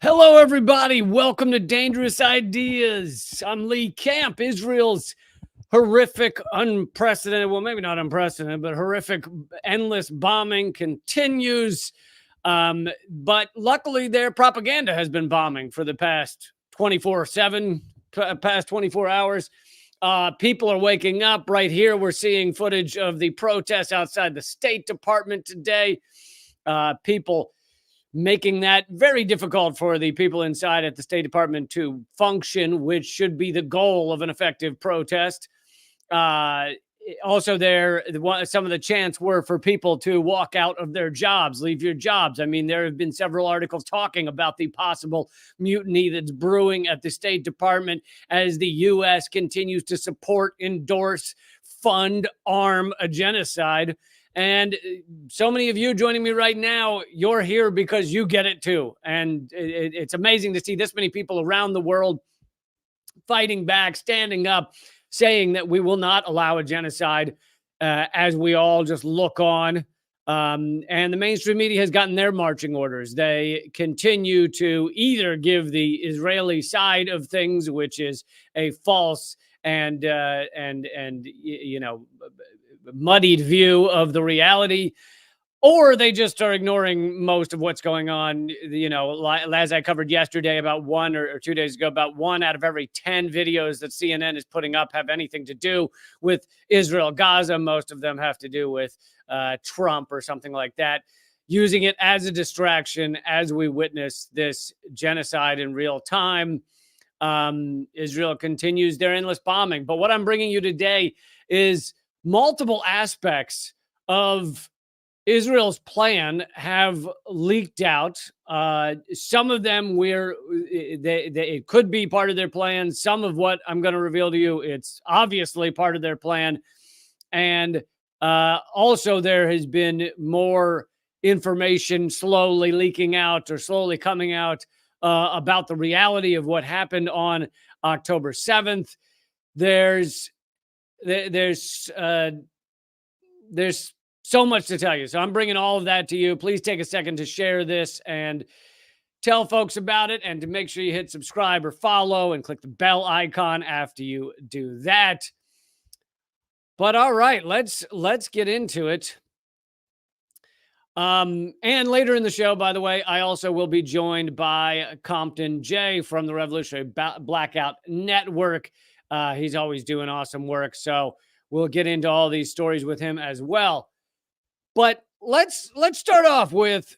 Hello, everybody. Welcome to Dangerous Ideas. I'm Lee Camp. Israel's horrific, unprecedented, well, maybe not unprecedented, but horrific, endless bombing continues. But luckily, their propaganda has been bombing for the past 24/7, past 24 hours. People are waking up. Right here, we're seeing footage of the protests outside the State Department today. People making that very difficult for the people inside at the State Department to function, which should be the goal of an effective protest. Uh, Also, some of the chants were for people to walk out of their jobs, leave your jobs. I mean, there have been several articles talking about the possible mutiny that's brewing at the State Department as the U.S. continues to support, endorse, fund, arm a genocide. And so many of you joining me right now, you're here because you get it too. And it's amazing to see this many people around the world fighting back, standing up, saying that we will not allow a genocide as we all just look on. And the mainstream media has gotten their marching orders. They continue to either give the Israeli side of things, which is a false and muddied view of the reality, or they just are ignoring most of what's going on. As I covered yesterday, about one or 2 days ago, about 1 out of every 10 videos that CNN is putting up have anything to do with Israel, Gaza. Most of them have to do with Trump or something like that, using it as a distraction as we witness this genocide in real time. Israel continues their endless bombing. But what I'm bringing you today is multiple aspects of Israel's plan have leaked out. Some of them it could be part of their plan. Some of what I'm going to reveal to you, it's obviously part of their plan. And also there has been more information slowly leaking out or slowly coming out about the reality of what happened on October 7th. There's so much to tell you. So I'm bringing all of that to you. Please take a second to share this and tell folks about it, and to make sure you hit subscribe or follow and click the bell icon after you do that. But all right, let's get into it. And later in the show, by the way, I also will be joined by Compton Jay from the Revolutionary Blackout Network. He's always doing awesome work. So we'll get into all these stories with him as well. But let's start off with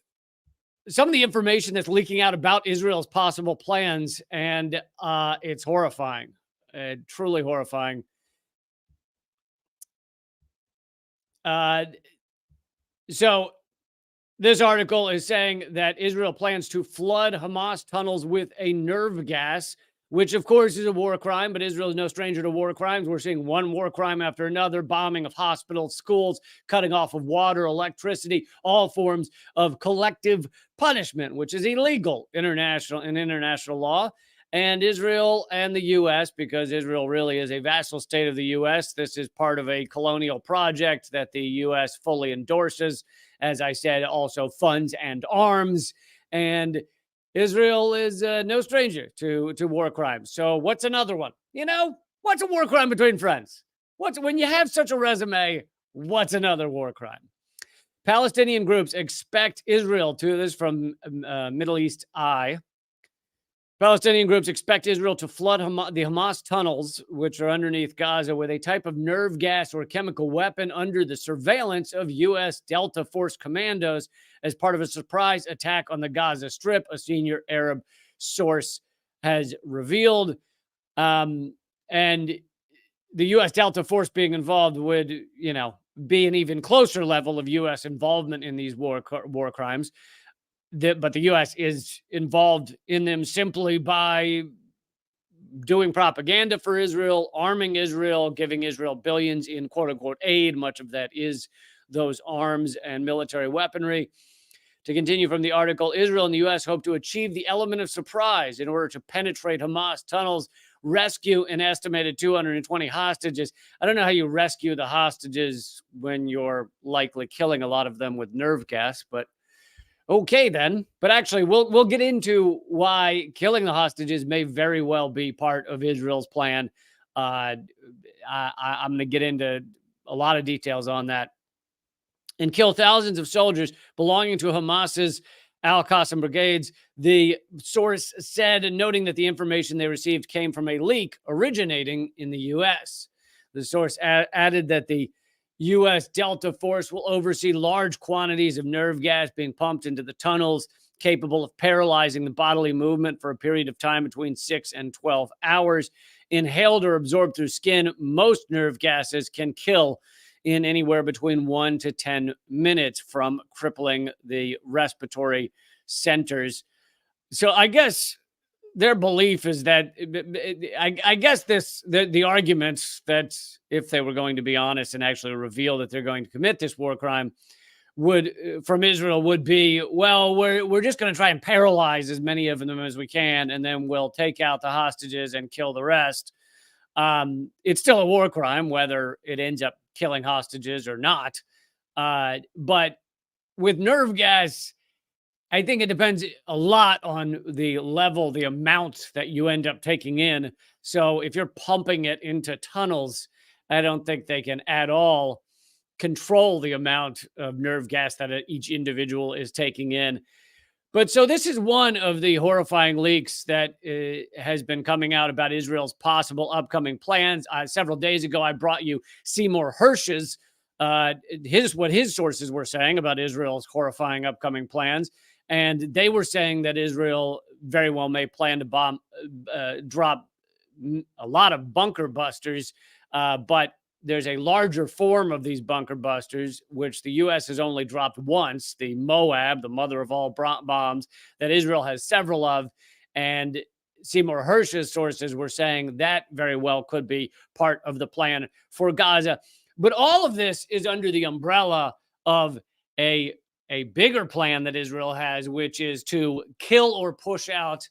some of the information that's leaking out about Israel's possible plans, and it's horrifying, truly horrifying. So this article is saying that Israel plans to flood Hamas tunnels with a nerve gas, which of course is a war crime, but Israel is no stranger to war crimes. We're seeing one war crime after another: bombing of hospitals, schools, cutting off of water, electricity, all forms of collective punishment, which is illegal in international law. And Israel and the U.S., because Israel really is a vassal state of the U.S., this is part of a colonial project that the U.S. fully endorses, as I said, also funds and arms. And Israel is no stranger to war crimes. So what's another one? What's a war crime between friends? When you have such a resume, what's another war crime? Palestinian groups expect Israel to, this from Middle East Eye. Palestinian groups expect Israel to flood the Hamas tunnels, which are underneath Gaza, with a type of nerve gas or chemical weapon under the surveillance of U.S. Delta Force commandos as part of a surprise attack on the Gaza Strip, a senior Arab source has revealed. And the U.S. Delta Force being involved would, be an even closer level of U.S. involvement in these war crimes. But the U.S. is involved in them simply by doing propaganda for Israel, arming Israel, giving Israel billions in quote-unquote aid. Much of that is those arms and military weaponry. To continue from the article, Israel and the U.S. hope to achieve the element of surprise in order to penetrate Hamas tunnels, rescue an estimated 220 hostages. I don't know how you rescue the hostages when you're likely killing a lot of them with nerve gas, but Okay, then. But actually, we'll get into why killing the hostages may very well be part of Israel's plan. Uh, I'm going to get into a lot of details on that. And kill thousands of soldiers belonging to Hamas's Al Qassam brigades. The source said, noting that the information they received came from a leak originating in the U.S. The source added that the U.S. Delta Force will oversee large quantities of nerve gas being pumped into the tunnels, capable of paralyzing the bodily movement for a period of time between 6 and 12 hours. Inhaled or absorbed through skin, most nerve gases can kill in anywhere between 1 to 10 minutes from crippling the respiratory centers. So I guess their belief is that I guess the arguments that if they were going to be honest and actually reveal that they're going to commit this war crime would from Israel would be, well, we're just going to try and paralyze as many of them as we can, and then we'll take out the hostages and kill the rest. It's still a war crime, whether it ends up killing hostages or not. But with nerve gas, I think it depends a lot on the level, the amount that you end up taking in. So if you're pumping it into tunnels, I don't think they can at all control the amount of nerve gas that each individual is taking in. But so this is one of the horrifying leaks that has been coming out about Israel's possible upcoming plans. Several days ago, I brought you Seymour Hersh's what his sources were saying about Israel's horrifying upcoming plans, and they were saying that Israel very well may plan to drop a lot of bunker busters, but there's a larger form of these bunker busters, which the U.S. has only dropped once, the Moab, the mother of all bombs, that Israel has several of. And Seymour Hersh's sources were saying that very well could be part of the plan for Gaza. But all of this is under the umbrella of a bigger plan that Israel has, which is to kill or push out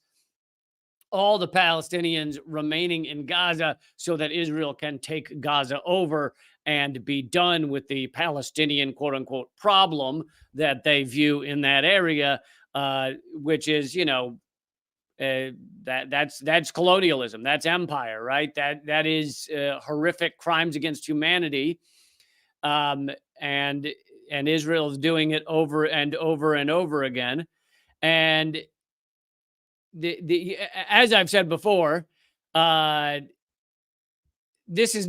all the Palestinians remaining in Gaza so that Israel can take Gaza over and be done with the Palestinian quote unquote problem that they view in that area, which is, that's colonialism, that's empire, right? That is horrific crimes against humanity, and Israel is doing it over and over and over again, and as I've said before, this is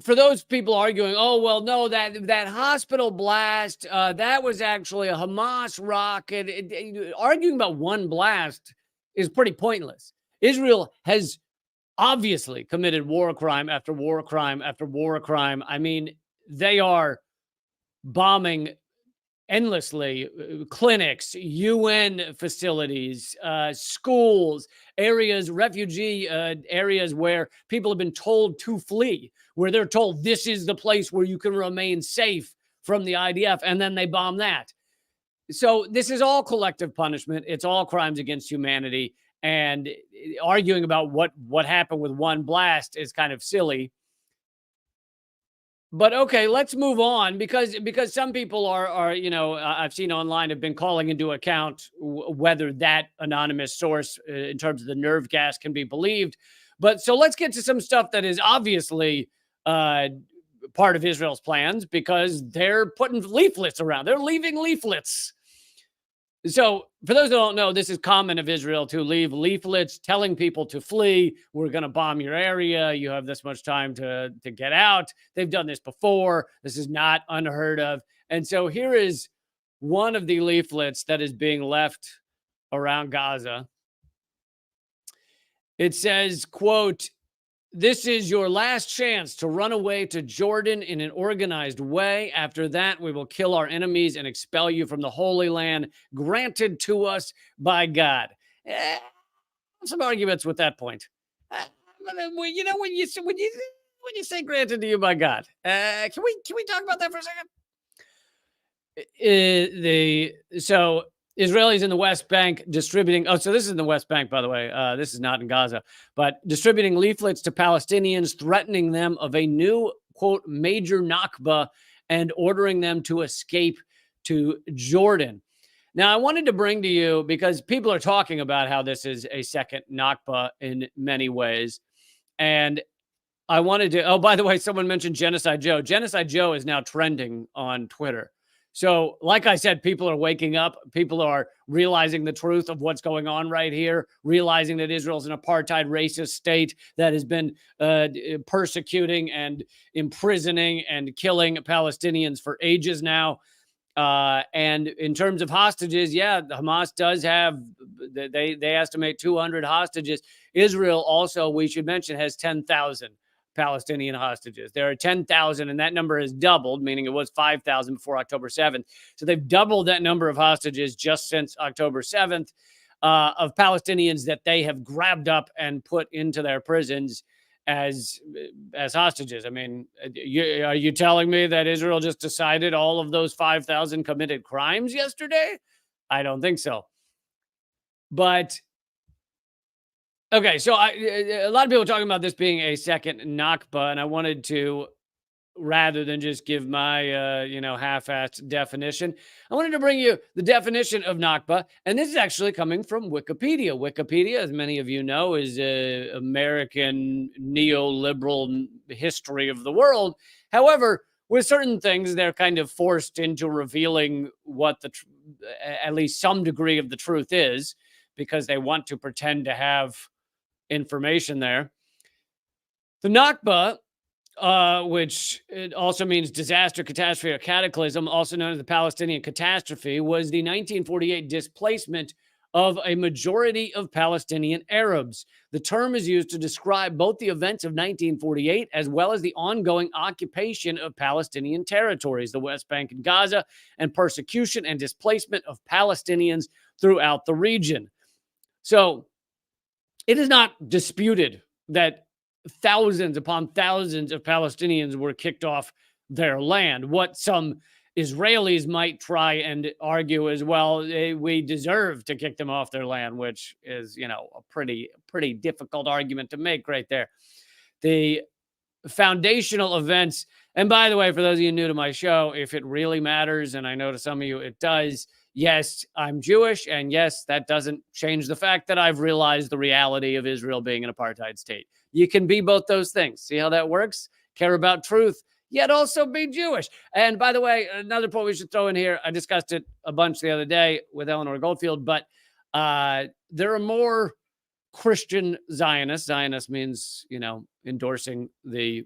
for those people arguing, oh, well, no, that hospital blast, that was actually a Hamas rocket. Arguing about one blast is pretty pointless. Israel has obviously committed war crime after war crime after war crime. I mean, they are bombing endlessly clinics, UN facilities, schools, areas, refugee areas where people have been told to flee, where they're told this is the place where you can remain safe from the IDF, and then they bomb that. So this is all collective punishment. It's all crimes against humanity, and arguing about what happened with one blast is kind of silly. But okay, let's move on because some people are I've seen online have been calling into account whether that anonymous source in terms of the nerve gas can be believed. But so let's get to some stuff that is obviously part of Israel's plans, because they're putting leaflets around. They're leaving leaflets. So for those who don't know, this is common of Israel to leave leaflets telling people to flee. We're going to bomb your area. You have this much time to get out. They've done this before. This is not unheard of. And so here is one of the leaflets that is being left around Gaza. It says, quote, "This is your last chance to run away to Jordan in an organized way. After that, we will kill our enemies and expel you from the Holy Land granted to us by God." Some arguments with that point. When you say granted to you by God, can we talk about that for a second? So Israelis in the West Bank distributing. Oh, so this is in the West Bank, by the way. This is not in Gaza, but distributing leaflets to Palestinians, threatening them of a new, quote, major Nakba and ordering them to escape to Jordan. Now, I wanted to bring to you, because people are talking about how this is a second Nakba in many ways. And I wanted to, oh, by the way, someone mentioned Genocide Joe. Genocide Joe is now trending on Twitter. So, like I said, people are waking up. People are realizing the truth of what's going on right here, realizing that Israel's an apartheid racist state that has been persecuting and imprisoning and killing Palestinians for ages now. And in terms of hostages, yeah, Hamas does have, they estimate 200 hostages. Israel also, we should mention, has 10,000 Palestinian hostages. There are 10,000, and that number has doubled, meaning it was 5,000 before October 7th. So they've doubled that number of hostages just since October 7th, of Palestinians that they have grabbed up and put into their prisons as hostages. I mean, are you telling me that Israel just decided all of those 5,000 committed crimes yesterday? I don't think so. But okay, so a lot of people are talking about this being a second Nakba, and I wanted to, rather than just give my half-assed definition, I wanted to bring you the definition of Nakba, and this is actually coming from Wikipedia. Wikipedia, as many of you know, is a American neoliberal history of the world. However, with certain things, they're kind of forced into revealing what at least some degree of the truth is, because they want to pretend to have information there. The Nakba, which it also means disaster, catastrophe, or cataclysm, also known as the Palestinian catastrophe, was the 1948 displacement of a majority of Palestinian Arabs. The term is used to describe both the events of 1948 as well as the ongoing occupation of Palestinian territories, the West Bank and Gaza, and persecution and displacement of Palestinians throughout the region. So it is not disputed that thousands upon thousands of Palestinians were kicked off their land. What some Israelis might try and argue as well, we deserve to kick them off their land, which is, a pretty difficult argument to make right there. The foundational events, and by the way, for those of you new to my show, if it really matters, and I know to some of you it does, yes, I'm Jewish, and yes, that doesn't change the fact that I've realized the reality of Israel being an apartheid state. You can be both those things. See how that works? Care about truth, yet also be Jewish. And by the way, another point we should throw in here, I discussed it a bunch the other day with Eleanor Goldfield, but there are more Christian Zionists. Zionist means, endorsing the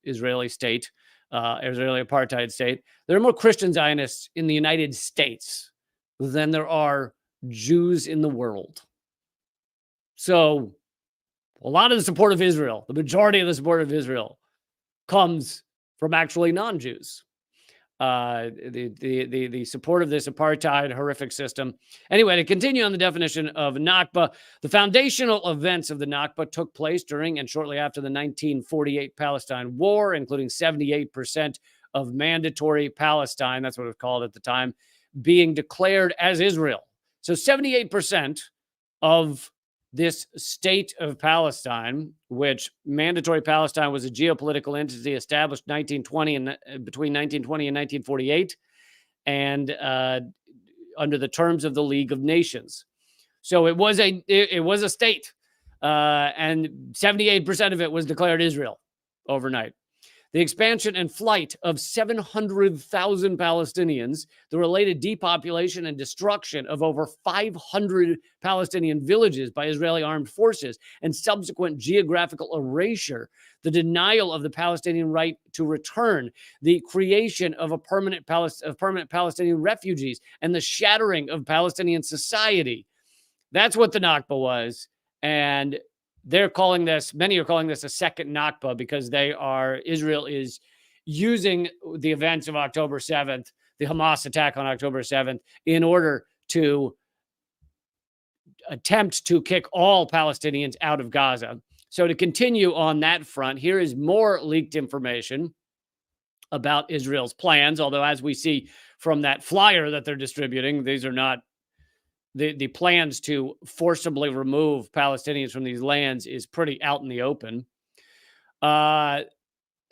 Israeli state, Israeli apartheid state. There are more Christian Zionists in the United States than there are Jews in the world. So a lot of the support of Israel, the majority of the support of Israel, comes from actually non-Jews. The support of this apartheid horrific system. Anyway, to continue on the definition of Nakba, the foundational events of the Nakba took place during and shortly after the 1948 Palestine War, including 78% of mandatory Palestine, that's what it was called at the time, being declared as Israel. So 78% of this state of Palestine, which mandatory Palestine was a geopolitical entity established 1920 and between 1920 and 1948, and under the terms of the League of Nations. So it was a state, and 78% of it was declared Israel overnight. The expansion and flight of 700,000 Palestinians, the related depopulation and destruction of over 500 Palestinian villages by Israeli armed forces, and subsequent geographical erasure, the denial of the Palestinian right to return, the creation of permanent Palestinian refugees, and the shattering of Palestinian society. That's what the Nakba was. And many are calling this a second Nakba because Israel is using the events of October 7th, the Hamas attack on October 7th, in order to attempt to kick all Palestinians out of Gaza. So to continue on that front, here is more leaked information about Israel's plans, although as we see from that flyer that they're distributing, these are not the plans to forcibly remove Palestinians from these lands is pretty out in the open.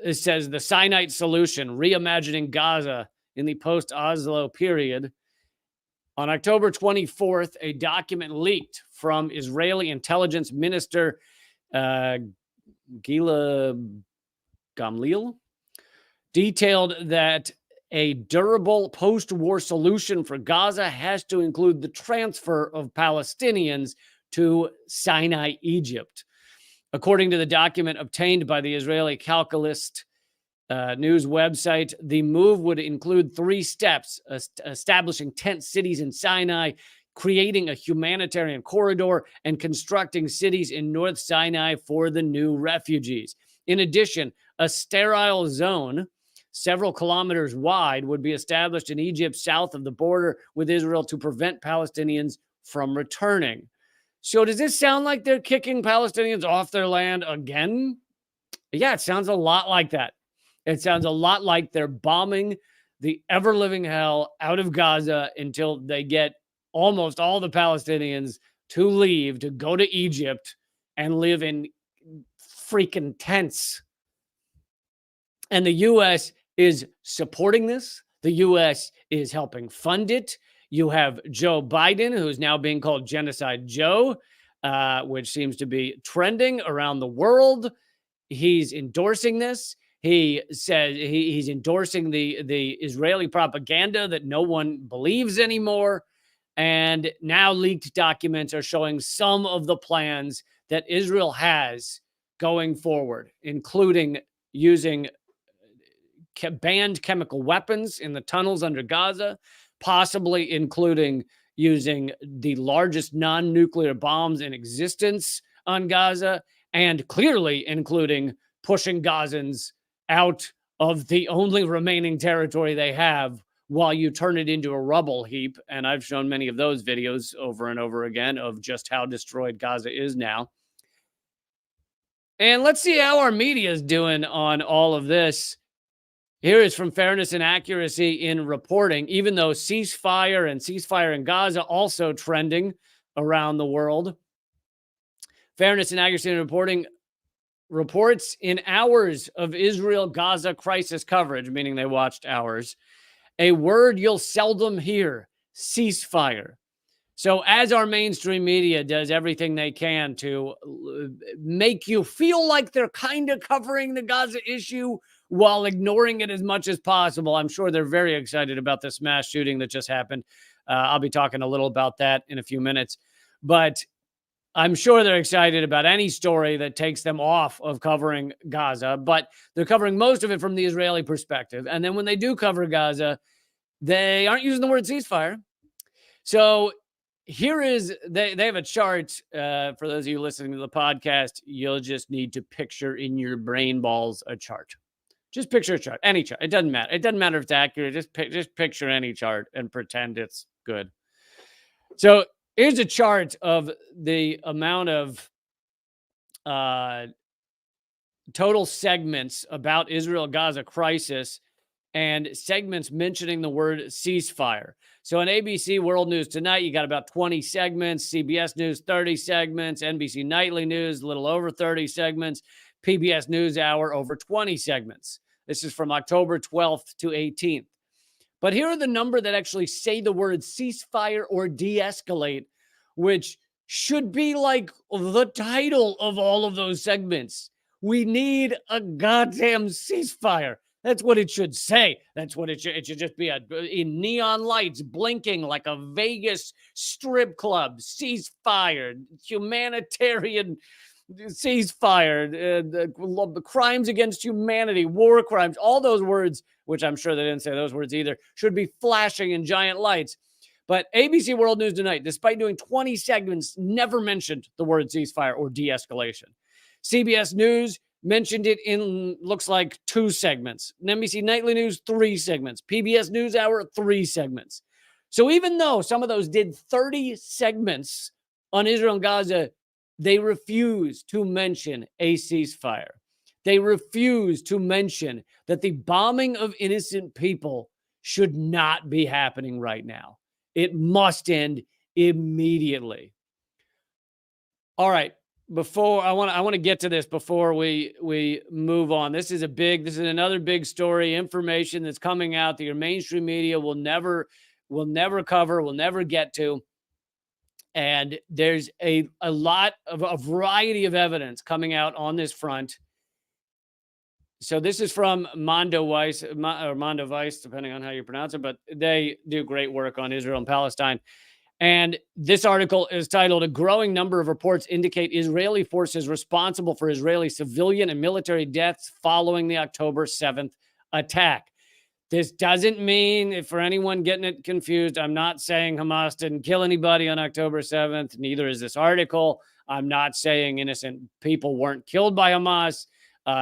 it says the Sinite solution, reimagining Gaza in the post-Oslo period. On October 24th, a document leaked from Israeli intelligence minister Gila Gamliel detailed that a durable post-war solution for Gaza has to include the transfer of Palestinians to Sinai, Egypt. According to the document obtained by the Israeli Calculist news website, the move would include 3 steps: establishing tent cities in Sinai, creating a humanitarian corridor, and constructing cities in North Sinai for the new refugees. In addition, a sterile zone several kilometers wide would be established in Egypt south of the border with Israel to prevent Palestinians from returning. So does this sound like they're kicking Palestinians off their land again? Yeah, it sounds a lot like that. It sounds a lot like they're bombing the ever-living hell out of Gaza until they get almost all the Palestinians to leave, to go to Egypt and live in freaking tents. And the U.S. is supporting this. The U.S. is helping fund it. You have Joe Biden, who's now being called Genocide Joe, which seems to be trending around the world. He's endorsing this. He says he's endorsing the Israeli propaganda that no one believes anymore. And now leaked documents are showing some of the plans that Israel has going forward, including using banned chemical weapons in the tunnels under Gaza, possibly including using the largest non-nuclear bombs in existence on Gaza, and clearly including pushing Gazans out of the only remaining territory they have while you turn it into a rubble heap. And I've shown many of those videos over and over again of just how destroyed Gaza is now. And let's see how our media is doing on all of this. Here is from Fairness and Accuracy in Reporting. Even though ceasefire in Gaza also trending around the world, Fairness and Accuracy in Reporting reports in hours of Israel-Gaza crisis coverage, meaning they watched hours, a word you'll seldom hear: ceasefire. So as our mainstream media does everything they can to make you feel like they're kind of covering the Gaza issue while ignoring it as much as possible, I'm sure they're very excited about this mass shooting that just happened. I'll be talking a little about that in a few minutes. But I'm sure they're excited about any story that takes them off of covering Gaza, but they're covering most of it from the Israeli perspective. And then when they do cover Gaza, they aren't using the word ceasefire. So here is, they have a chart. For those of you listening to the podcast, you'll just need to picture in your brain balls a chart. Just picture a chart, any chart. It doesn't matter. It doesn't matter if it's accurate. Just picture any chart and pretend it's good. So here's a chart of the amount of total segments about Israel-Gaza crisis and segments mentioning the word ceasefire. So on ABC World News Tonight, you got about 20 segments, CBS News, 30 segments, NBC Nightly News, a little over 30 segments, PBS NewsHour, over 20 segments. This is from October 12th to 18th. But here are the number that actually say the word ceasefire or de-escalate, which should be like the title of all of those segments. We need a goddamn ceasefire. That's what it should say. That's what it should just be in neon lights blinking like a Vegas strip club. Ceasefire, humanitarian ceasefire, the crimes against humanity, war crimes, all those words, which I'm sure they didn't say those words either, should be flashing in giant lights. But ABC World News Tonight, despite doing 20 segments, never mentioned the word ceasefire or de-escalation. CBS News mentioned it in, looks like, 2 segments. NBC Nightly News, 3 segments. PBS NewsHour, 3 segments. So even though some of those did 30 segments on Israel and Gaza, they refuse to mention a ceasefire. They refuse to mention that the bombing of innocent people should not be happening right now. It must end immediately. All right. before I want to get to this before we move on. This is another big story, information that's coming out that your mainstream media will never cover, will never get to. And there's a lot of a variety of evidence coming out on this front. So this is from Mondo Weiss, or Mondo Weiss, depending on how you pronounce it, but they do great work on Israel and Palestine. And this article is titled, "A Growing Number of Reports Indicate Israeli Forces Responsible for Israeli Civilian and Military Deaths Following the October 7th Attack." This doesn't mean, for anyone getting it confused, I'm not saying Hamas didn't kill anybody on October 7th. Neither is this article. I'm not saying innocent people weren't killed by Hamas.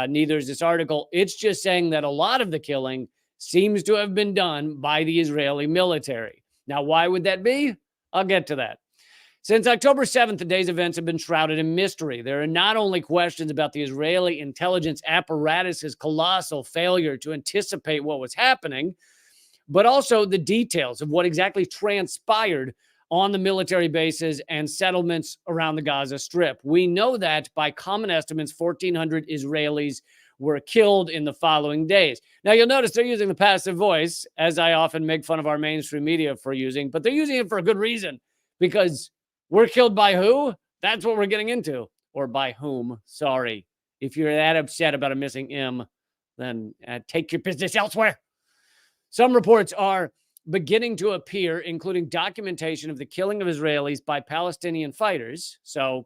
Neither is this article. It's just saying that a lot of the killing seems to have been done by the Israeli military. Now, why would that be? I'll get to that. Since October 7th, the day's events have been shrouded in mystery. There are not only questions about the Israeli intelligence apparatus's colossal failure to anticipate what was happening, but also the details of what exactly transpired on the military bases and settlements around the Gaza Strip. We know that by common estimates, 1,400 Israelis were killed in the following days. Now, you'll notice they're using the passive voice, as I often make fun of our mainstream media for using, but they're using it for a good reason, because we're killed by who? That's what we're getting into. Or by whom. Sorry. If you're that upset about a missing M, then take your business elsewhere. Some reports are beginning to appear, including documentation of the killing of Israelis by Palestinian fighters. So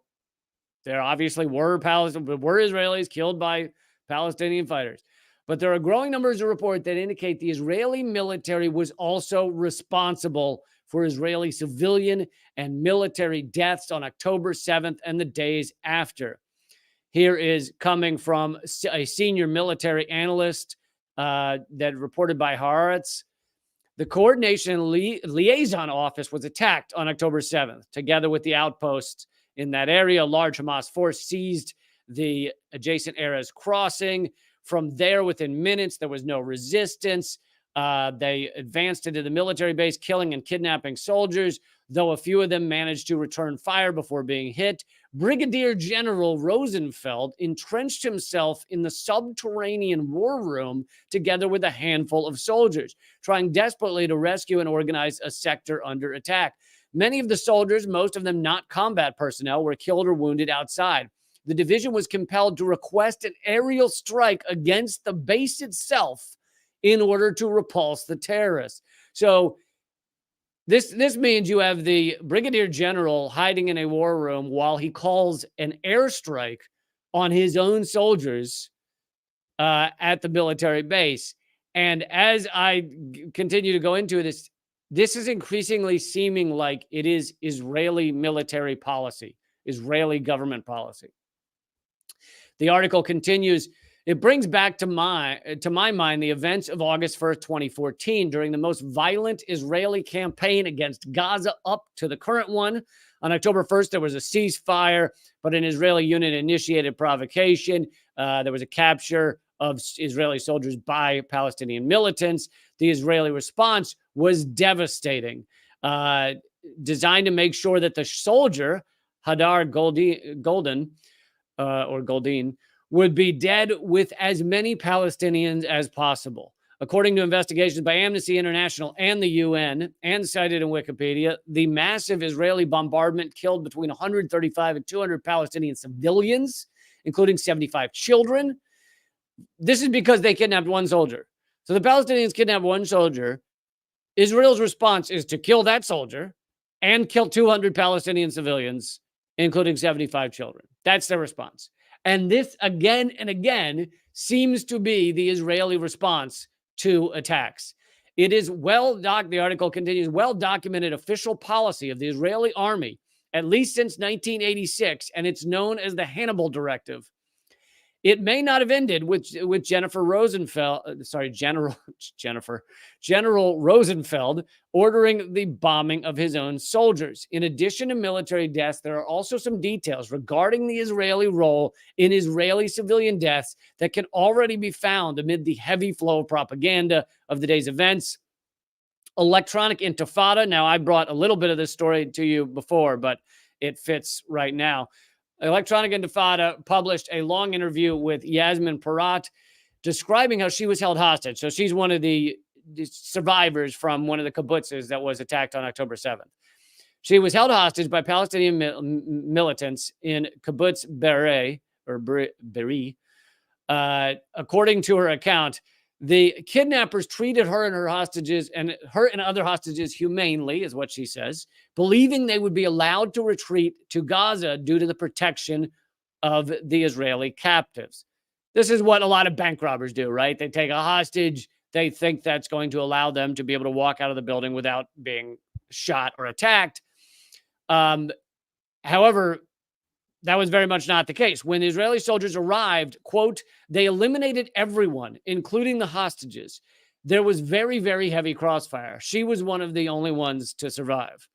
there obviously were Israelis killed by Palestinian fighters. But there are growing numbers of reports that indicate the Israeli military was also responsible for Israeli civilian and military deaths on October 7th and the days after. Here is coming from a senior military analyst that reported by Haaretz. The Coordination and Liaison Office was attacked on October 7th. Together with the outposts in that area, a large Hamas force seized the adjacent Erez crossing. From there, within minutes, there was no resistance. They advanced into the military base, killing and kidnapping soldiers, though a few of them managed to return fire before being hit. Brigadier General Rosenfeld entrenched himself in the subterranean war room together with a handful of soldiers, trying desperately to rescue and organize a sector under attack. Many of the soldiers, most of them not combat personnel, were killed or wounded outside. The division was compelled to request an aerial strike against the base itself in order to repulse the terrorists. So this means you have the brigadier general hiding in a war room while he calls an airstrike on his own soldiers at the military base. And as I continue to go into this is increasingly seeming like it is Israeli military policy, Israeli government policy. The article continues. It brings back to my mind the events of August 1st, 2014, during the most violent Israeli campaign against Gaza up to the current one. On October 1st, there was a ceasefire, but an Israeli unit initiated provocation. There was a capture of Israeli soldiers by Palestinian militants. The Israeli response was devastating, designed to make sure that the soldier, Hadar Goldin, would be dead with as many Palestinians as possible. According to investigations by Amnesty International and the UN, and cited in Wikipedia, the massive Israeli bombardment killed between 135 and 200 Palestinian civilians, including 75 children. This is because they kidnapped one soldier. So the Palestinians kidnapped one soldier. Israel's response is to kill that soldier and kill 200 Palestinian civilians, including 75 children. That's their response. And this, again and again, seems to be the Israeli response to attacks. It is the article continues, well-documented official policy of the Israeli army, at least since 1986, and it's known as the Hannibal Directive. It may not have ended with General Rosenfeld ordering the bombing of his own soldiers. In addition to military deaths, there are also some details regarding the Israeli role in Israeli civilian deaths that can already be found amid the heavy flow of propaganda of the day's events. Electronic intifada. Now, I brought a little bit of this story to you before, but it fits right now. Electronic Intifada published a long interview with Yasmin Parat describing how she was held hostage. So she's one of the survivors from one of the kibbutzes that was attacked on October 7th. She was held hostage by Palestinian militants in kibbutz Be'eri. According to her account, the kidnappers treated her and other hostages humanely, is what she says, believing they would be allowed to retreat to Gaza due to the protection of the Israeli captives. This is what a lot of bank robbers do, right? They take a hostage. They think that's going to allow them to be able to walk out of the building without being shot or attacked. However, that was very much not the case. When Israeli soldiers arrived, quote, they eliminated everyone, including the hostages. There was very, very heavy crossfire. She was one of the only ones to survive.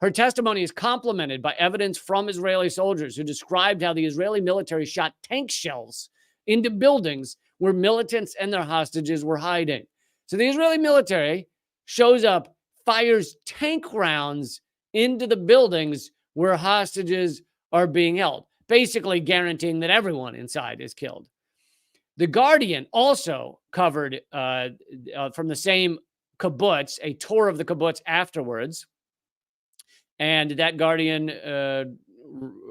Her testimony is complemented by evidence from Israeli soldiers who described how the Israeli military shot tank shells into buildings where militants and their hostages were hiding. So the Israeli military shows up, fires tank rounds into the buildings where hostages are being held, basically guaranteeing that everyone inside is killed. The Guardian also covered from the same kibbutz, a tour of the kibbutz afterwards. And that Guardian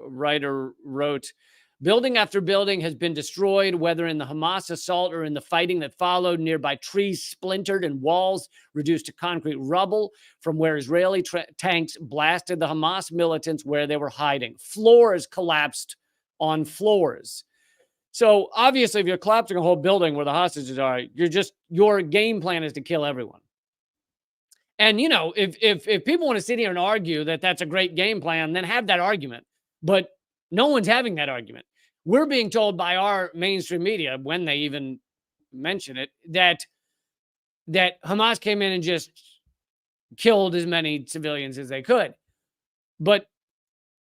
writer wrote, building after building has been destroyed, whether in the Hamas assault or in the fighting that followed. Nearby trees splintered and walls reduced to concrete rubble from where Israeli tanks blasted the Hamas militants where they were hiding. Floors collapsed on floors. So obviously, if you're collapsing a whole building where the hostages are, your game plan is to kill everyone. And, you know, if people want to sit here and argue that that's a great game plan, then have that argument. But no one's having that argument. We're being told by our mainstream media, when they even mention it, that Hamas came in and just killed as many civilians as they could. But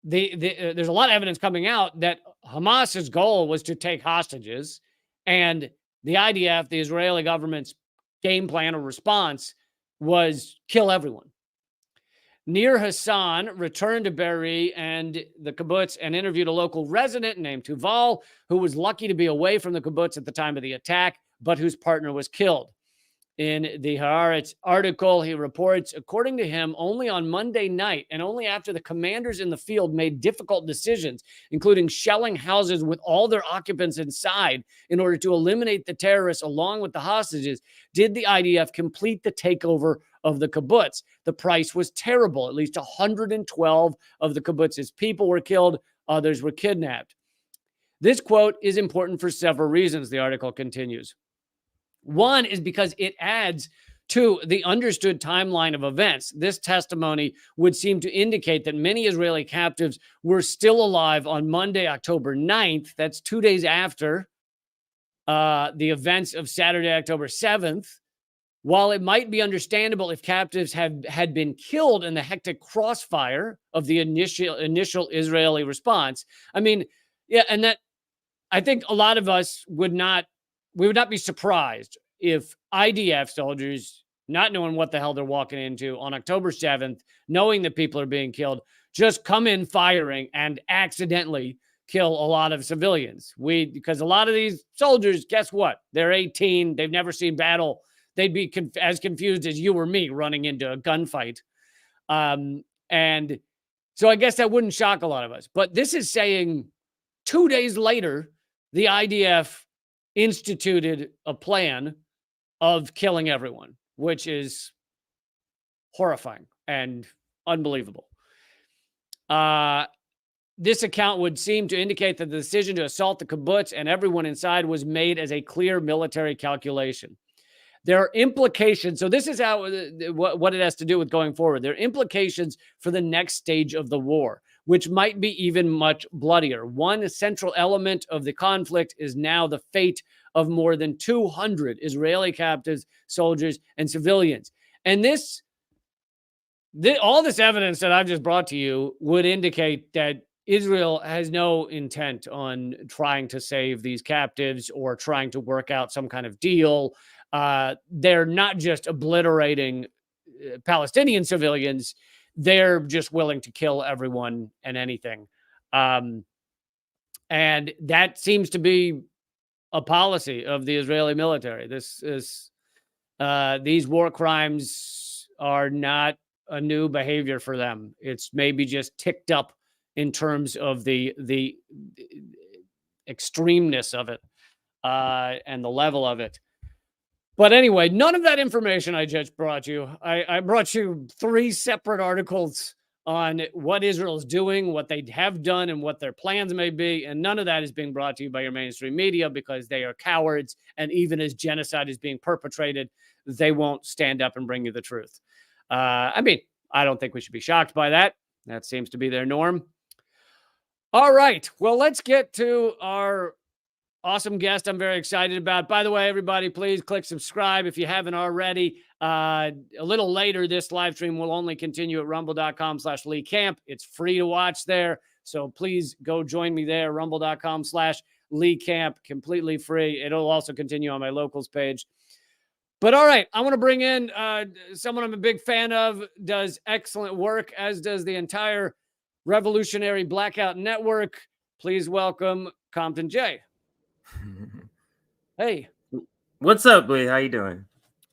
there's a lot of evidence coming out that Hamas's goal was to take hostages, and the IDF, the Israeli government's game plan or response, was kill everyone. Nir Hassan returned to Be'eri and the kibbutz and interviewed a local resident named Tuval, who was lucky to be away from the kibbutz at the time of the attack, but whose partner was killed. In the Haaretz article, he reports, according to him, only on Monday night and only after the commanders in the field made difficult decisions, including shelling houses with all their occupants inside in order to eliminate the terrorists along with the hostages, did the IDF complete the takeover of the kibbutz. The price was terrible. At least 112 of the kibbutz's people were killed. Others were kidnapped. This quote is important for several reasons, the article continues. One is because it adds to the understood timeline of events. This testimony would seem to indicate that many Israeli captives were still alive on Monday, October 9th. That's 2 days after the events of Saturday, October 7th. While it might be understandable if captives had been killed in the hectic crossfire of the initial Israeli response, I mean, yeah, and that I think a lot of us would not be surprised if IDF soldiers, not knowing what the hell they're walking into on October 7th, knowing that people are being killed, just come in firing and accidentally kill a lot of civilians. Because a lot of these soldiers, guess what? They're 18. They've never seen battle. They'd be as confused as you or me running into a gunfight. And so I guess that wouldn't shock a lot of us. But this is saying 2 days later, the IDF instituted a plan of killing everyone, which is horrifying and unbelievable. This account would seem to indicate that the decision to assault the kibbutz and everyone inside was made as a clear military calculation. There are implications. So this is how what it has to do with going forward. There are implications for the next stage of the war, which might be even much bloodier. One central element of the conflict is now the fate of more than 200 Israeli captives, soldiers, and civilians. And all this evidence that I've just brought to you would indicate that Israel has no intent on trying to save these captives or trying to work out some kind of deal. They're not just obliterating Palestinian civilians. They're just willing to kill everyone and anything. And that seems to be a policy of the Israeli military. This is these war crimes are not a new behavior for them. It's maybe just ticked up in terms of the extremeness of it and the level of it. But anyway, none of that information I just brought you. I brought you 3 separate articles on what Israel's doing, what they have done, and what their plans may be. And none of that is being brought to you by your mainstream media because they are cowards. And even as genocide is being perpetrated, they won't stand up and bring you the truth. I mean, I don't think we should be shocked by that. That seems to be their norm. All right. Well, let's get to our awesome guest I'm very excited about. By the way, everybody, please click subscribe if you haven't already. A little later, this live stream will only continue at rumble.com/Lee Camp. It's free to watch there. So please go join me there, rumble.com/Lee Camp, completely free. It'll also continue on my locals page. But all right, I want to bring in someone I'm a big fan of, does excellent work, as does the entire Revolutionary Blackout Network. Please welcome Compton J. Hey. What's up, Lee? How you doing?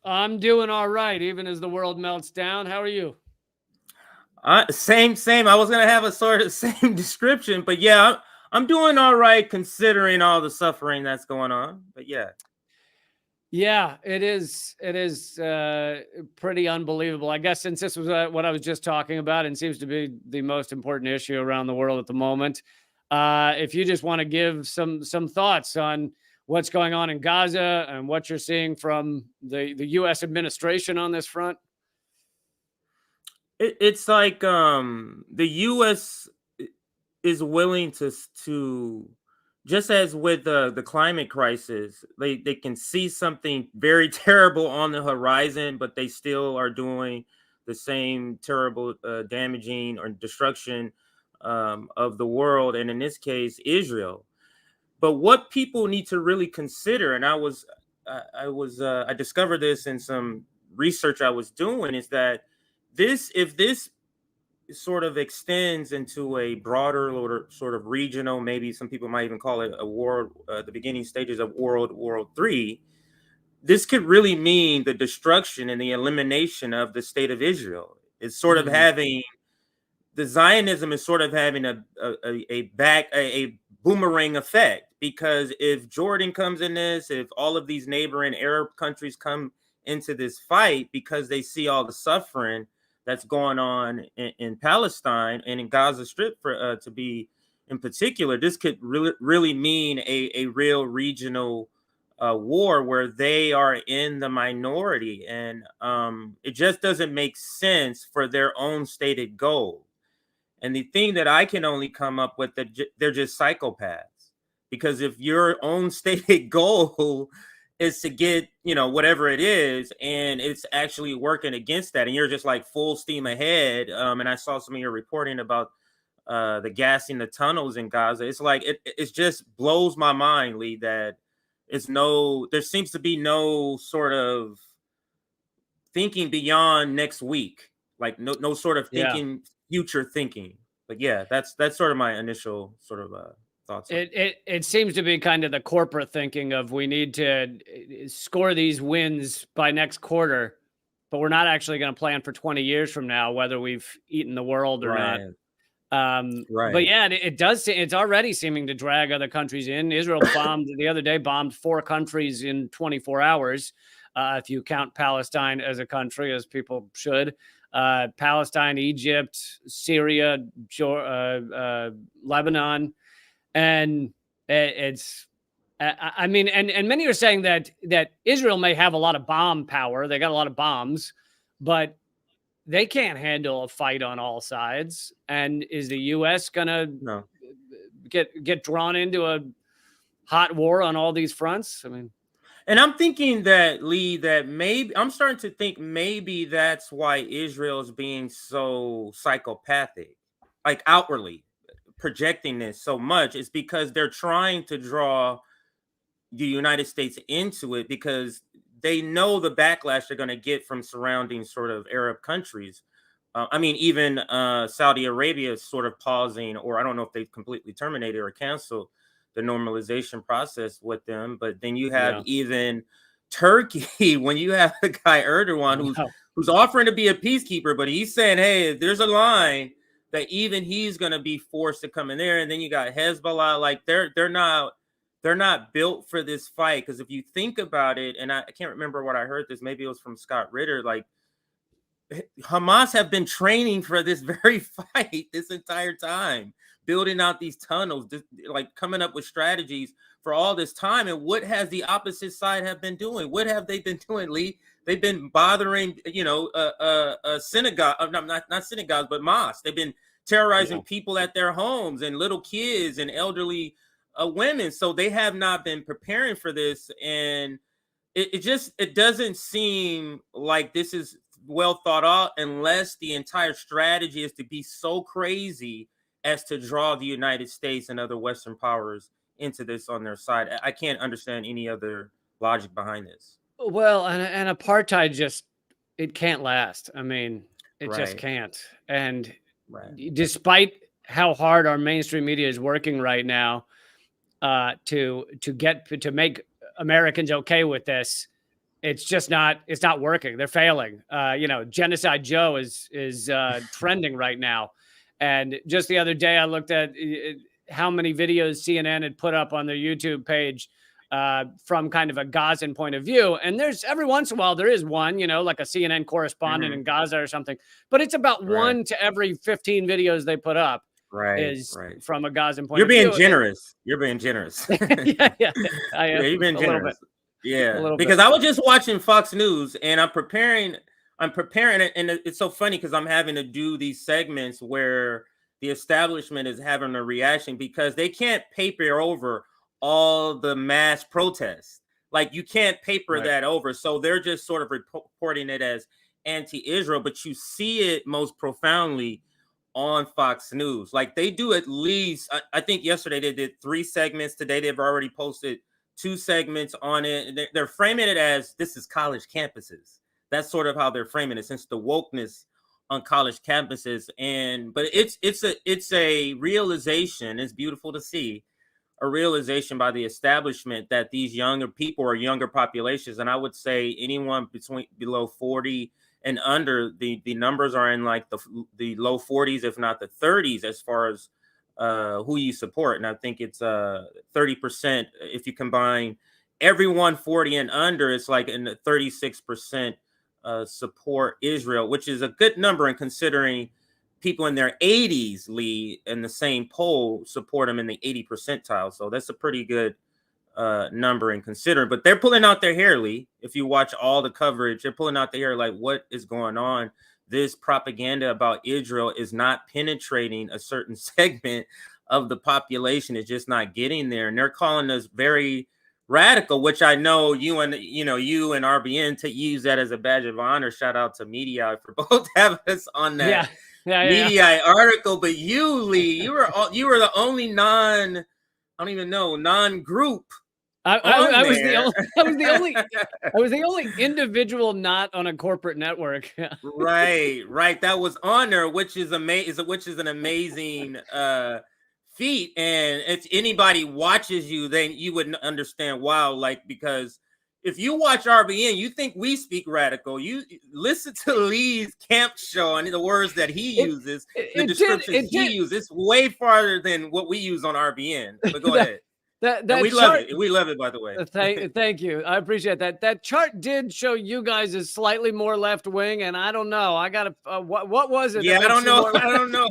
I'm doing all right, even as the world melts down. How are you? Same. I was gonna have a sort of same description, but yeah, I'm doing all right considering all the suffering that's going on. But yeah. Yeah, it is. It is pretty unbelievable. I guess since this was what I was just talking about and seems to be the most important issue around the world at the moment, if you just want to give some thoughts on what's going on in Gaza and what you're seeing from the U.S. administration on this front. It's like the U.S. is willing to just as with the climate crisis, they can see something very terrible on the horizon, but they still are doing the same terrible damaging or destruction of the world, and in this case, Israel. But what people need to really consider, and I discovered this in some research I was doing, is that if this sort of extends into a broader sort of regional, maybe some people might even call it a war, the beginning stages of World War III, this could really mean the destruction and the elimination of the state of Israel. It's sort of having, the Zionism is sort of having a boomerang effect, because if Jordan comes in this, if all of these neighboring Arab countries come into this fight because they see all the suffering that's going on in Palestine and in Gaza Strip, to be in particular, this could really mean a real regional war where they are in the minority, and it just doesn't make sense for their own stated goal. And the thing that I can only come up with, that they're just psychopaths, because if your own stated goal is to get, whatever it is, and it's actually working against that, and you're just like full steam ahead. And I saw some of your reporting about the gassing the tunnels in Gaza. It's like it just blows my mind, Lee, that there seems to be no sort of thinking beyond next week, like no sort of thinking, future thinking. But yeah, that's sort of my initial sort of thoughts. It seems to be kind of the corporate thinking of, we need to score these wins by next quarter, but we're not actually going to plan for 20 years from now whether we've eaten the world or not. But yeah, it's already seeming to drag other countries in. Israel the other day bombed 4 countries in 24 hours, if you count Palestine as a country, as people should. Palestine, Egypt, Syria, Lebanon. And it's, I mean, and many are saying that Israel may have a lot of bomb power. They got a lot of bombs, but they can't handle a fight on all sides. And is the U.S. gonna get drawn into a hot war on all these fronts? I mean, and I'm thinking that, Lee, I'm starting to think maybe that's why Israel is being so psychopathic, like outwardly projecting this so much, is because they're trying to draw the United States into it, because they know the backlash they're going to get from surrounding sort of Arab countries. I mean, even Saudi Arabia is sort of pausing, or I don't know if they've completely terminated or canceled the normalization process with them. But then you have Yeah. even Turkey, when you have the guy Erdogan who's offering to be a peacekeeper, but he's saying, hey, there's a line that even he's going to be forced to come in there. And then you got Hezbollah, like they're not built for this fight. Because if you think about it, and I can't remember what I heard this, maybe it was from Scott Ritter, like Hamas have been training for this very fight this entire time, building out these tunnels, like coming up with strategies for all this time. And what has the opposite side have been doing? What have they been doing, Lee? They've been bothering, synagogue, not synagogues, but mosques. They've been terrorizing people at their homes and little kids and elderly women. So they have not been preparing for this. And it doesn't seem like this is well thought out unless the entire strategy is to be so crazy as to draw the United States and other Western powers into this on their side. I can't understand any other logic behind this. Well, and apartheid it can't last. I mean, it just can't. And despite how hard our mainstream media is working right now to make Americans okay with this, it's not working. They're failing. Genocide Joe is trending right now. And just the other day, I looked at how many videos CNN had put up on their YouTube page from kind of a Gazan point of view. And there's every once in a while, there is one, like a CNN correspondent in Gaza or something, but it's about 1 to every 15 videos they put up is from a Gazan point of view. You're being generous. You're being generous. yeah. I am. You've been generous. Yeah, because I was just watching Fox News and I'm preparing it, and it's so funny because I'm having to do these segments where the establishment is having a reaction because they can't paper over all the mass protests. Like you can't paper that over. So they're just sort of reporting it as anti-Israel, but you see it most profoundly on Fox News. Like they do at least, I think yesterday they did 3 segments. Today they've already posted 2 segments on it. They're framing it as this is college campuses. That's sort of how they're framing it, since the wokeness on college campuses. But it's a realization. It's beautiful to see a realization by the establishment that these younger people are younger populations. And I would say anyone below 40 and under, the numbers are in like the low 40s, if not the 30s, as far as who you support. And I think it's 30%. If you combine everyone 40 and under, it's like in the 36% support Israel, which is a good number. And considering people in their 80s, Lee, in the same poll support them in the 80 percentile. So that's a pretty good number in considering. But they're pulling out their hair, Lee. If you watch all the coverage, they're pulling out their hair like, what is going on? This propaganda about Israel is not penetrating a certain segment of the population. It's just not getting there. And they're calling us very radical, which I know you and RBN to use that as a badge of honor. Shout out to Media for both having us on that Media article. But you, Lee, you were the only non-group. I was the only individual not on a corporate network. right. That was on there, which is an amazing feat. And if anybody watches you, then you would understand. Wow, like, because if you watch RBN, you think we speak radical. You listen to Lee's camp show and the words that he uses, the descriptions he uses. It's way farther than what we use on RBN. But go ahead. We love it. We love it, by the way. Thank you. I appreciate that. That chart did show you guys as slightly more left wing, and I don't know. I got to. What was it? Yeah, I don't know.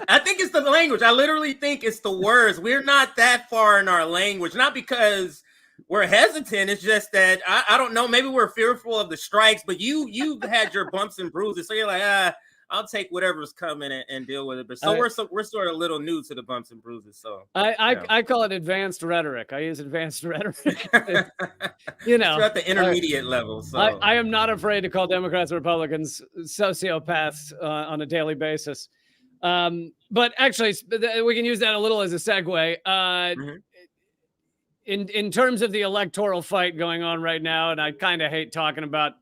I think it's the language. I literally think it's the words. We're not that far in our language, not because we're hesitant. It's just that I don't know. Maybe we're fearful of the strikes, but you've had your bumps and bruises, so you're like, I'll take whatever's coming and deal with it. But we're sort of a little new to the bumps and bruises. So I call it advanced rhetoric. I use advanced rhetoric. It's at the intermediate level. So I am not afraid to call Democrats and Republicans sociopaths on a daily basis. But actually, we can use that a little as a segue. In terms of the electoral fight going on right now, and I kind of hate talking about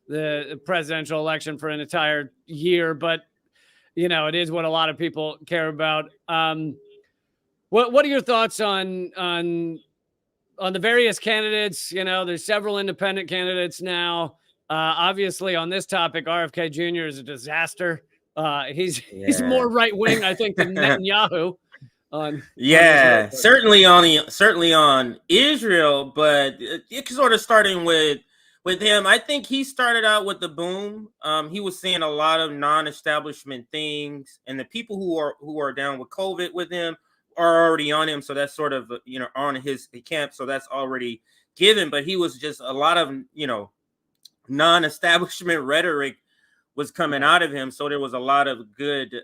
the presidential election for an entire year, but it is what a lot of people care about. What are your thoughts on the various candidates? You know, there's several independent candidates now. Obviously, on this topic, RFK Jr. is a disaster. He's Yeah. more right wing, I think, than Netanyahu on Israel. Yeah, certainly on Israel, but it sort of starting with him. I think he started out with the boom. He was seeing a lot of non-establishment things, and the people who are down with COVID with him are already on him. So that's sort of on his camp. So that's already given. But he was just a lot of non-establishment rhetoric was coming out of him. So there was a lot of good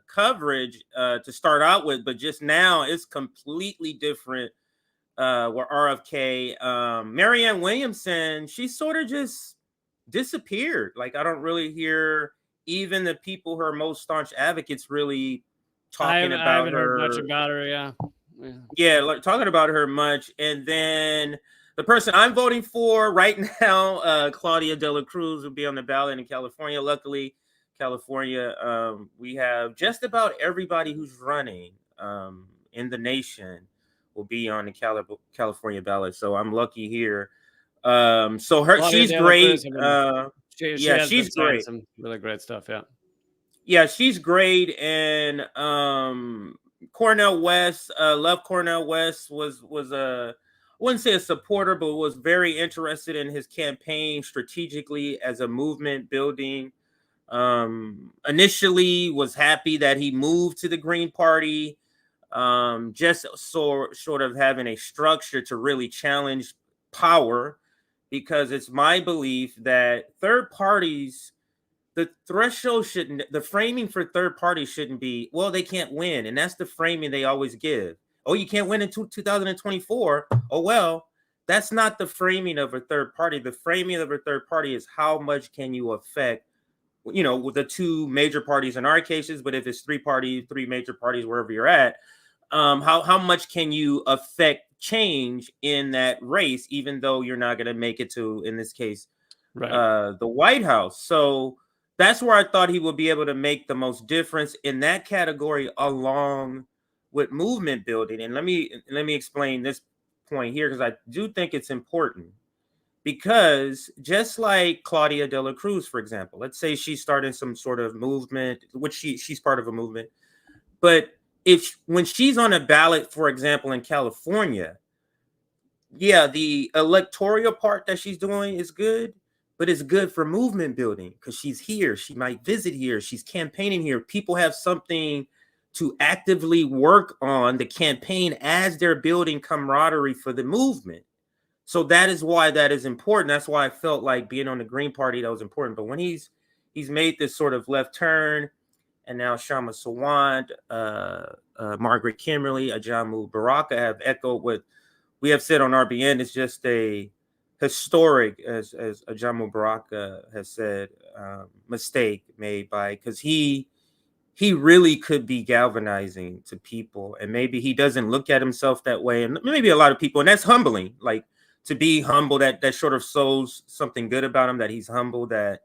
coverage to start out with, but just now it's completely different. Where RFK, Marianne Williamson, she sort of just disappeared. Like, I don't really hear even the people, her most staunch advocates, really talking I about haven't heard much her. about her. Yeah. Yeah, like talking about her much. And then the person I'm voting for right now, Claudia De La Cruz, will be on the ballot in California. Luckily, California, we have just about everybody who's running in the nation will be on the California ballot. So I'm lucky here. Claudia She's De La great. Cruz, she Yeah, has been she's saying great. some really great stuff. Yeah. Yeah, she's great. And Cornel West, love Cornel West, was a, I wouldn't say a supporter, but was very interested in his campaign strategically as a movement building. Initially was happy that he moved to the Green Party, just sort of having a structure to really challenge power, because it's my belief that third parties, the threshold shouldn't, the framing for third parties shouldn't be, well, they can't win. And that's the framing they always give. Oh, you can't win in 2024. Oh, well, that's not the framing of a third party. The framing of a third party is how much can you affect, with the two major parties in our cases, but if it's three major parties, wherever you're at, how much can you affect change in that race, even though you're not going to make it to, in this case, Right. the White House. So that's where I thought he would be able to make the most difference in that category, along with movement building. And let me explain this point here, because I do think it's important. Because just like Claudia De La Cruz, for example, let's say she's starting some sort of movement, which she's part of a movement. But when she's on a ballot, for example, in California, yeah, the electoral part that she's doing is good, but it's good for movement building because she's here. She might visit here. She's campaigning here. People have something to actively work on the campaign as they're building camaraderie for the movement. So that is why that is important. That's why I felt like being on the Green Party, that was important. But when he's made this sort of left turn, and now Shama Sawant, Margaret Kimberly, Ajamu Baraka have echoed what we have said on RBN. It's just a historic, as Ajamu Baraka has said, mistake made by, because he really could be galvanizing to people, and maybe he doesn't look at himself that way, and maybe a lot of people, and that's humbling. Like, to be humble, that sort of shows something good about him, that he's humble, that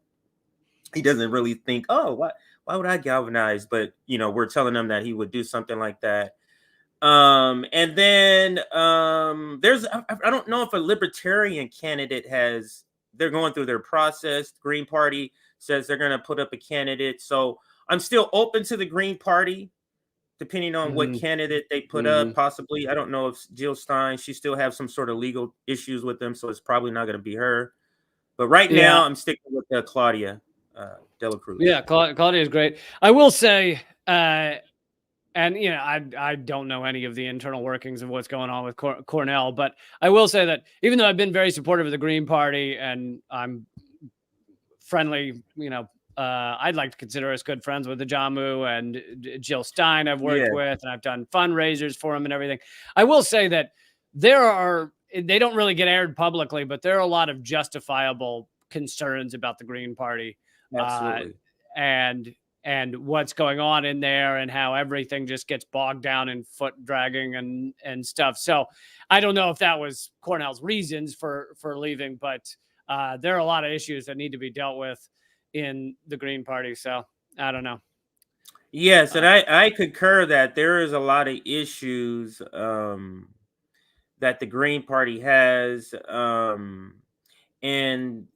he doesn't really think, oh, why would I galvanize? But we're telling him that he would do something like that. And then there's, I don't know if a libertarian candidate they're going through their process. The Green Party says they're going to put up a candidate. So I'm still open to the Green Party, depending on what candidate they put up. Possibly, I don't know if Jill Stein, she still have some sort of legal issues with them, so it's probably not going to be her. But right Yeah. now, I'm sticking with Claudia De La Cruz. Yeah. Claudia is great. I will say, and I don't know any of the internal workings of what's going on with Cornell, but I will say that even though I've been very supportive of the Green Party and I'm friendly, I'd like to consider us good friends with the Jamu and Jill Stein I've worked with, and I've done fundraisers for him and everything. I will say that they don't really get aired publicly, but there are a lot of justifiable concerns about the Green Party. Absolutely. And what's going on in there, and how everything just gets bogged down in foot dragging and stuff. So I don't know if that was Cornell's reasons for leaving, but there are a lot of issues that need to be dealt with in the Green Party. So I don't know. Yes, and Uh, I concur that there is a lot of issues that the Green Party has, and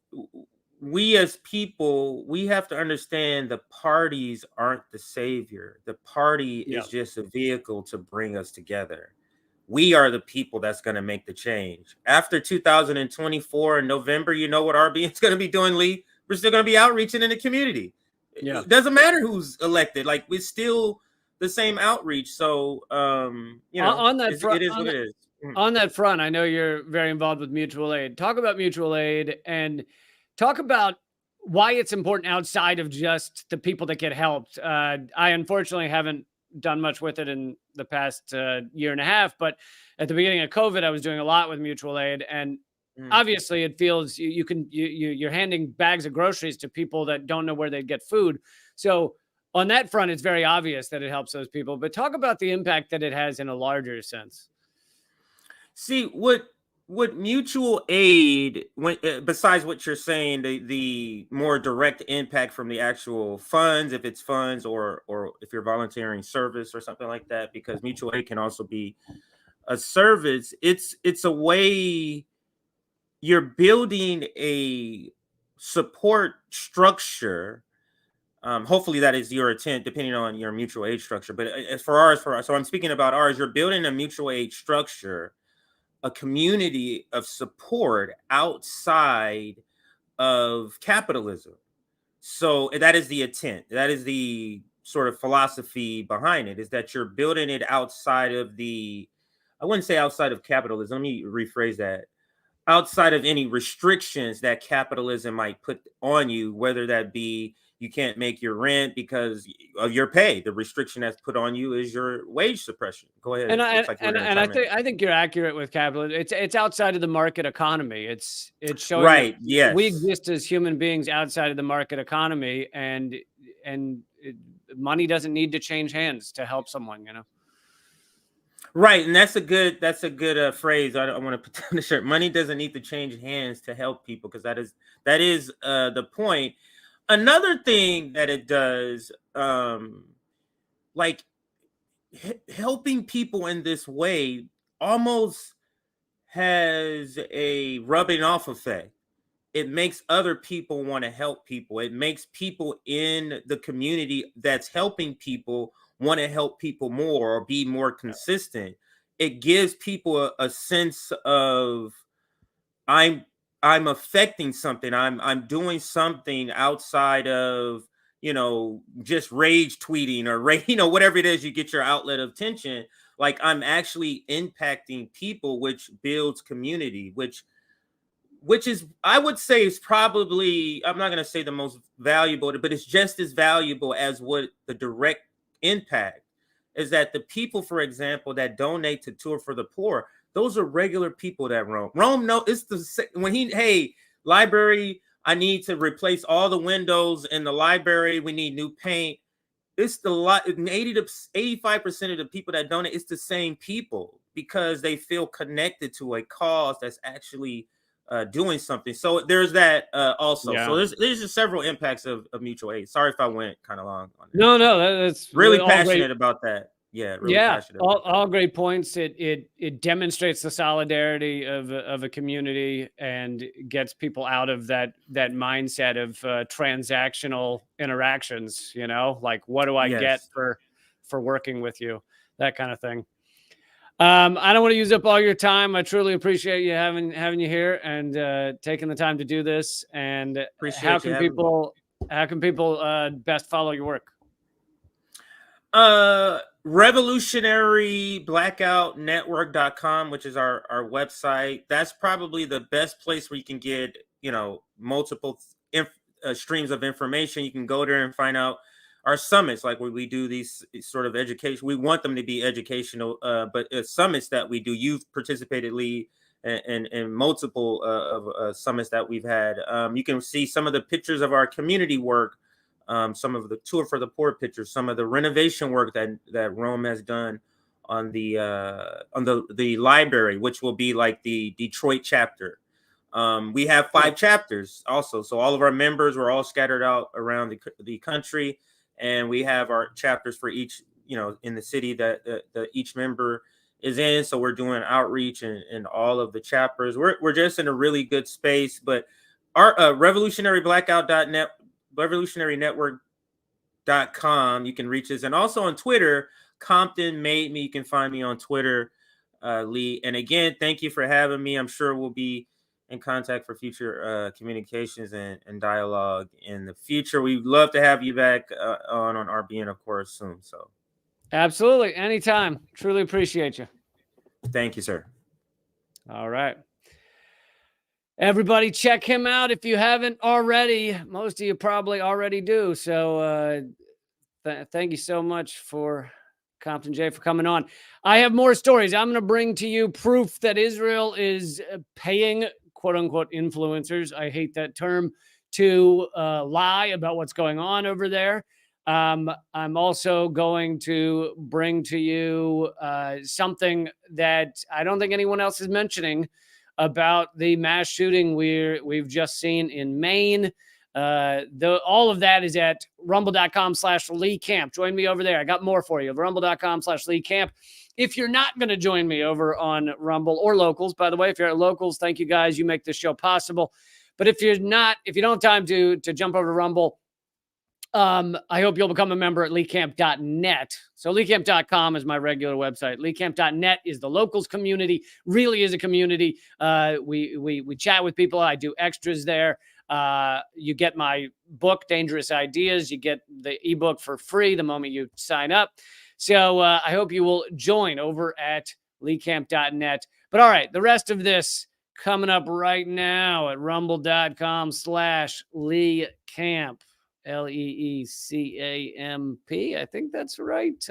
we as people, we have to understand the parties aren't the savior. The party yeah, is just a vehicle to bring us together. We are the people that's going to make the change. After 2024 in November, you know what RB is going to be doing, Lee? We're still going to be outreaching in the community. yeah. It doesn't matter who's elected. Like, we're still the same outreach. So, On that front, it is what it is. Mhm. on that front, I know you're very involved with mutual aid. Talk about mutual aid and talk about why it's important outside of just the people that get helped. I unfortunately haven't done much with it in the past year and a half, but at the beginning of COVID, I was doing a lot with mutual aid, and Mhm. obviously, it feels you're handing bags of groceries to people that don't know where they'd get food. So on that front, it's very obvious that it helps those people. But talk about the impact that it has in a larger sense. See what mutual aid, when besides what you're saying, the more direct impact from the actual funds, if it's funds or if you're volunteering service or something like that, because mutual aid can also be a service. It's a way you're building a support structure. Hopefully that is your intent, depending on your mutual aid structure. But as for ours, so I'm speaking about ours. You're building a mutual aid structure, a community of support outside of capitalism. So that is the intent. That is the sort of philosophy behind it, is that you're building it outside of the, I wouldn't say outside of capitalism. Let me rephrase that. Outside of any restrictions that capitalism might put on you, whether that be you can't make your rent because of your pay. The restriction that's put on you is your wage suppression. Go ahead. And It I looks like you were and going to and I chime in. think you're accurate with capitalism. It's outside of the market economy. It's showing that Right. we Yes. exist as human beings outside of the market economy, and money doesn't need to change hands to help someone. You know. Right, and that's a good phrase. I want to put that on the shirt. Money doesn't need to change hands to help people, because that is the point. Another thing that it does, like helping people in this way, almost has a rubbing off effect. It makes other people want to help people. It makes people in the community that's helping people want to help people more or be more consistent. It gives people a sense of, I'm I'm affecting something. I'm doing something outside of, just rage tweeting or whatever it is, you get your outlet of tension. Like, I'm actually impacting people, which builds community, which is, I would say, is probably, I'm not going to say the most valuable, but it's just as valuable as what the direct impact is. That the people, for example, that donate to Tour for the Poor, those are regular people that Rome know. It's when hey, library, I need to replace all the windows in the library, we need new paint. It's the lot 80 to 85% of the people that donate, it's the same people, because they feel connected to a cause that's actually doing something. So there's that also. So Yeah. there's just several impacts of mutual aid. Sorry if I went kind of long on that. No, no, that's Really all great. passionate about that. Yeah, really Yeah, passionate about that. all great points. It demonstrates the solidarity of a community and gets people out of that mindset of transactional interactions. You know, like, what do I get Yes. for working with you, that kind of thing. I don't want to use up all your time. I truly appreciate you having you here and taking the time to do this. And Appreciate you having me. how can people best follow your work? Revolutionaryblackoutnetwork.com, which is our website. That's probably the best place where you can get, multiple streams of information. You can go there and find out our summits, like where we do these sort of education. We want them to be educational, but summits that we do. You've participated, Lee, in multiple of summits that we've had. You can see some of the pictures of our community work, some of the Tour for the Poor pictures, some of the renovation work that Rome has done on the library, which will be like the Detroit chapter. We have 5 chapters also, so all of our members were all scattered out around the country. and we have our chapters for each, in the city that the each member is in. So we're doing outreach in all of the chapters. We're just in a really good space. But our revolutionaryblackout.net, revolutionarynetwork.com, you can reach us, and also on Twitter, Compton Made Me. You can find me on Twitter, Lee. And again, thank you for having me. I'm sure we'll be in contact for future communications and dialogue in the future. We'd love to have you back on RBN, of course, soon. So Absolutely. Anytime. Truly appreciate you. thank you, sir. All right. Everybody check him out if you haven't already. Most of you probably already do. So thank you so much for Compton J for coming on. I have more stories. I'm going to bring to you proof that Israel is paying quote unquote influencers. I hate that term, to lie about what's going on over there. I'm also going to bring to you something that I don't think anyone else is mentioning about the mass shooting we've just seen in Maine. All of that is at rumble.com/Lee Camp. Join me over there. I got more for you. Rumble.com/Lee Camp. If you're not going to join me over on Rumble or Locals, by the way, if you're at Locals, thank you guys. You make this show possible. But if you don't have time to jump over to Rumble, I hope you'll become a member at leecamp.net. So leecamp.com is my regular website. Leecamp.net is the Locals community, really is a community. We chat with people. I do extras there. You get my book, Dangerous Ideas. You get the ebook for free the moment you sign up. So I hope you will join over at leecamp.net. But all right, the rest of this coming up right now at rumble.com/Lee Camp. LEECAMP. I think that's right.